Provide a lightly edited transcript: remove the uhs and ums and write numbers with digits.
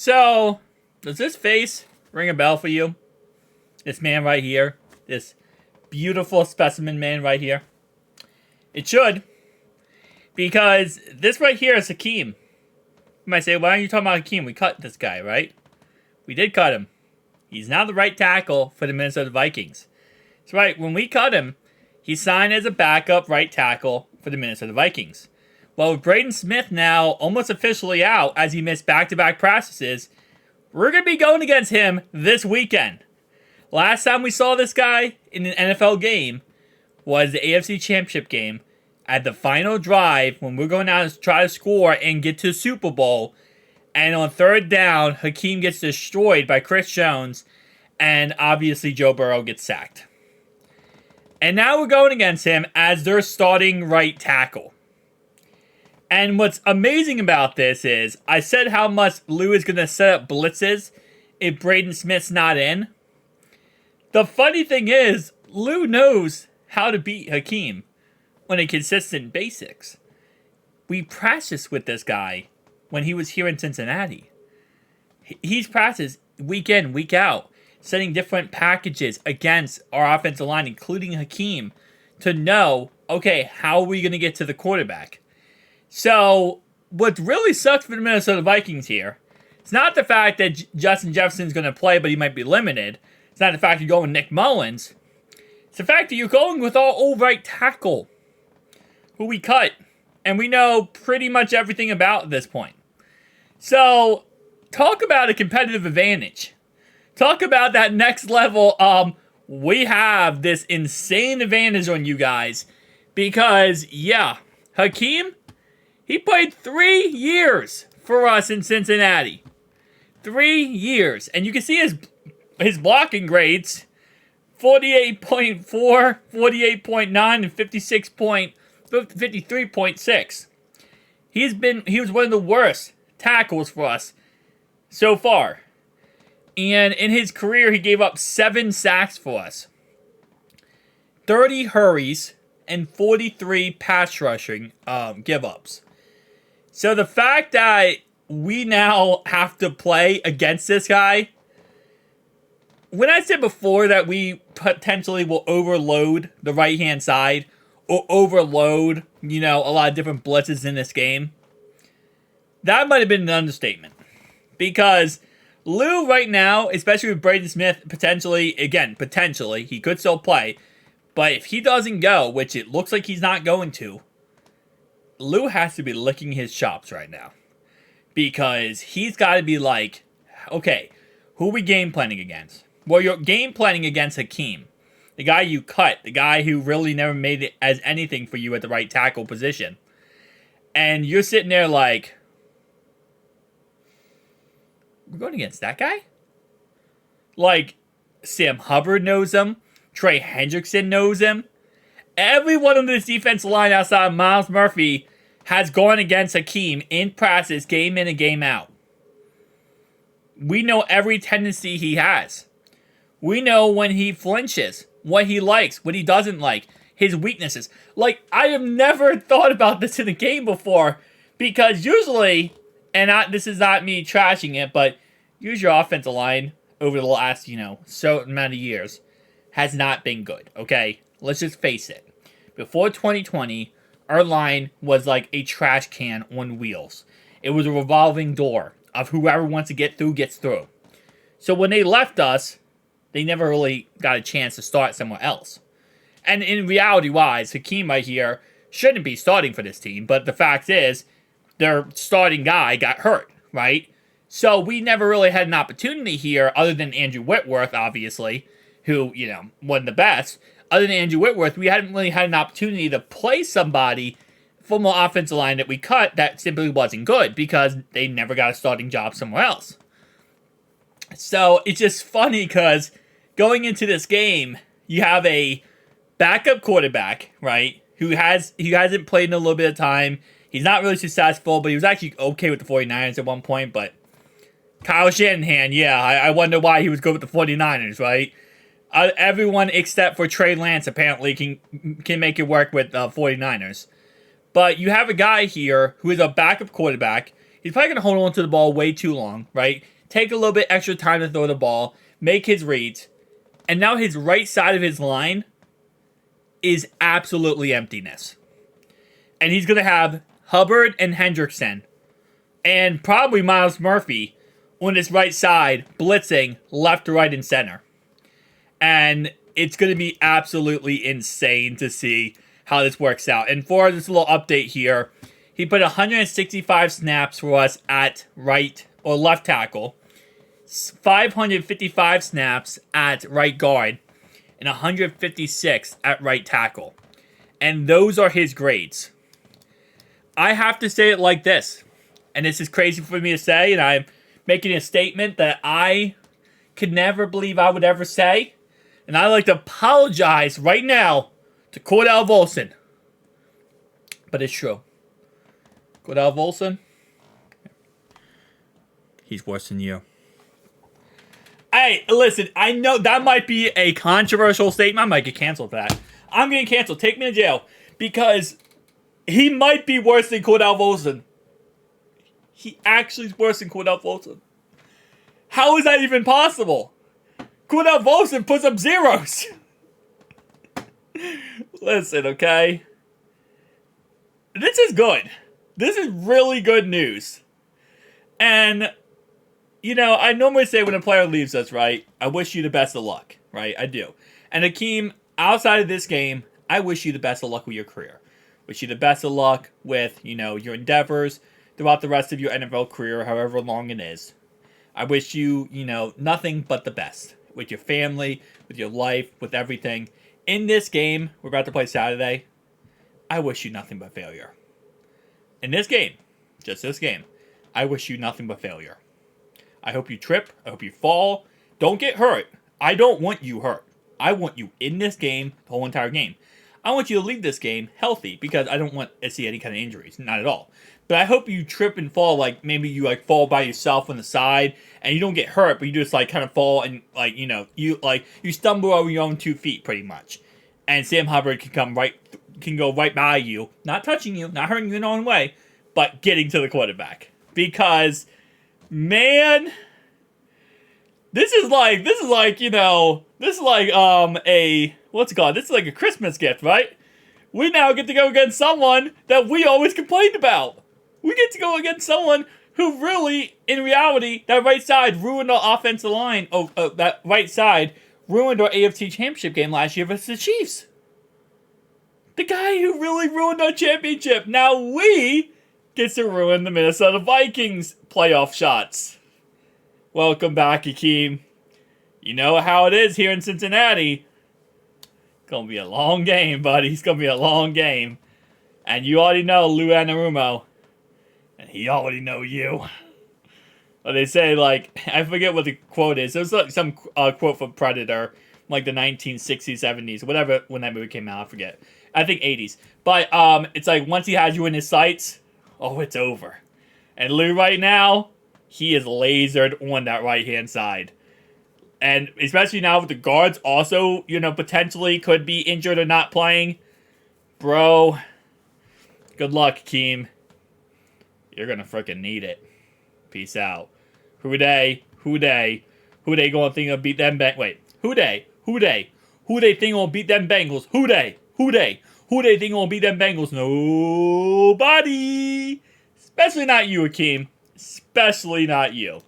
So, does this face ring a bell for you? This man right here. This beautiful specimen man right here. It should. Because this right here is Hakeem. You might say, why are you talking about Hakeem? We cut this guy, right? We did cut him. He's now the right tackle for the Minnesota Vikings. That's right. When we cut him, he signed as a backup right tackle for the Minnesota Vikings. Well, with Braden Smith now almost officially out as he missed back-to-back practices, we're going to be going against him this weekend. Last time we saw this guy in an NFL game was the AFC Championship game at the final drive when we're going out to try to score and get to the Super Bowl. And on third down, Hakeem gets destroyed by Chris Jones, and obviously Joe Burrow gets sacked. And now we're going against him as their starting right tackle. And what's amazing about this is, I said how much Lou is going to set up blitzes if Braden Smith's not in. The funny thing is, Lou knows how to beat Hakeem on a consistent basis. We practiced with this guy when he was here in Cincinnati. He's practiced week in, week out, setting different packages against our offensive line, including Hakeem, to know, okay, how are we going to get to the quarterback? So, what really sucks for the Minnesota Vikings here, it's not the fact that Justin Jefferson's going to play, but he might be limited. It's not the fact you're going with Nick Mullins. It's the fact that you're going with our old right tackle, who we cut, and we know pretty much everything about at this point. So, talk about a competitive advantage. Talk about that next level. We have this insane advantage on you guys because, yeah, Hakeem, he played 3 years for us in Cincinnati. 3 years. And you can see his blocking grades. 48.4, 48.9, and 53.6. He was one of the worst tackles for us so far. And in his career, he gave up 7 sacks for us. 30 hurries and 43 pass rushing give-ups. So the fact that we now have to play against this guy, when I said before that we potentially will overload the right-hand side or overload, a lot of different blitzes in this game, that might have been an understatement. Because Lou right now, especially with Braden Smith, potentially, he could still play. But if he doesn't go, which it looks like he's not going to, Lou has to be licking his chops right now. Because he's got to be like, okay, who are we game planning against? Well, you're game planning against Hakeem. The guy you cut. The guy who really never made it as anything for you at the right tackle position. And you're sitting there like, we're going against that guy? Like, Sam Hubbard knows him. Trey Hendrickson knows him. Everyone on this defensive line outside of Myles Murphy has gone against Hakeem in practice, game in and game out. We know every tendency he has. We know when he flinches, what he likes, what he doesn't like, his weaknesses. Like, I have never thought about this in a game before, because usually, and this is not me trashing it, but usually your offensive line over the last, certain amount of years has not been good, okay? Let's just face it. Before 2020, our line was like a trash can on wheels. It was a revolving door of whoever wants to get through gets through. So when they left us, they never really got a chance to start somewhere else. And in reality-wise, Hakeem right here shouldn't be starting for this team, but the fact is, their starting guy got hurt, right? So we never really had an opportunity here, other than Andrew Whitworth, obviously, who, wasn't the best. Other than Andrew Whitworth, we hadn't really had an opportunity to play somebody from the offensive line that we cut that simply wasn't good because they never got a starting job somewhere else. So it's just funny because going into this game, you have a backup quarterback, right, who hasn't played in a little bit of time. He's not really successful, but he was actually okay with the 49ers at one point. But Kyle Shanahan, I wonder why he was good with the 49ers, right? Everyone except for Trey Lance apparently can make it work with 49ers. But you have a guy here who is a backup quarterback. He's probably going to hold on to the ball way too long, right? Take a little bit extra time to throw the ball, make his reads, and now his right side of his line is absolutely emptiness. And he's going to have Hubbard and Hendrickson and probably Miles Murphy on his right side blitzing left to right and center. And it's going to be absolutely insane to see how this works out. And for this little update here, he put 165 snaps for us at right or left tackle, 555 snaps at right guard, and 156 at right tackle. And those are his grades. I have to say it like this, and this is crazy for me to say, and I'm making a statement that I could never believe I would ever say, and I'd like to apologize right now to Cordell Volson. But it's true. Cordell Volson, he's worse than you. Hey, listen, I know that might be a controversial statement. I might get canceled for that. I'm getting canceled. Take me to jail. Because he might be worse than Cordell Volson. He actually is worse than Cordell Volson. How is that even possible? Cordell Volson puts up zeros. Listen, okay? This is good. This is really good news. And, you know, I normally say when a player leaves us, right, I wish you the best of luck, right? I do. And Akeem, outside of this game, I wish you the best of luck with your career. Wish you the best of luck with, you know, your endeavors throughout the rest of your NFL career, however long it is. I wish you, you know, nothing but the best with your family, with your life, with everything. In this game, we're about to play Saturday, I wish you nothing but failure. In this game, just this game, I wish you nothing but failure. I hope you trip. I hope you fall. Don't get hurt. I don't want you hurt. I want you in this game the whole entire game. I want you to leave this game healthy because I don't want to see any kind of injuries. Not at all. But I hope you trip and fall, like maybe you like fall by yourself on the side and you don't get hurt, but you just like kind of fall and like, you know, you stumble over your own 2 feet pretty much. And Sam Hubbard can go right by you, not touching you, not hurting you in your own way, but getting to the quarterback. Because, man, this is like a, what's it called? This is like a Christmas gift, right? We now get to go against someone that we always complained about. We get to go against someone who really, in reality, that right side ruined our offensive line. That right side ruined our AFC Championship game last year versus the Chiefs. The guy who really ruined our championship. Now we get to ruin the Minnesota Vikings playoff shots. Welcome back, Akeem. You know how it is here in Cincinnati. Gonna be a long game, buddy. It's gonna be a long game. And you already know Lou Anarumo. And he already know you. But they say, like, I forget what the quote is. There's like some quote from Predator, like the 1960s, 70s, whatever, when that movie came out, I forget. I think 80s. But it's like, once he has you in his sights, oh, it's over. And Lou right now, he is lasered on that right-hand side. And especially now with the guards also, you know, potentially could be injured or not playing. Bro, good luck, Keem. You're going to freaking need it. Peace out. Who they going to think of beat them Who they think going to beat them Bengals? Who they think going to beat them Bengals? Nobody. Especially not you, Akeem. Especially not you.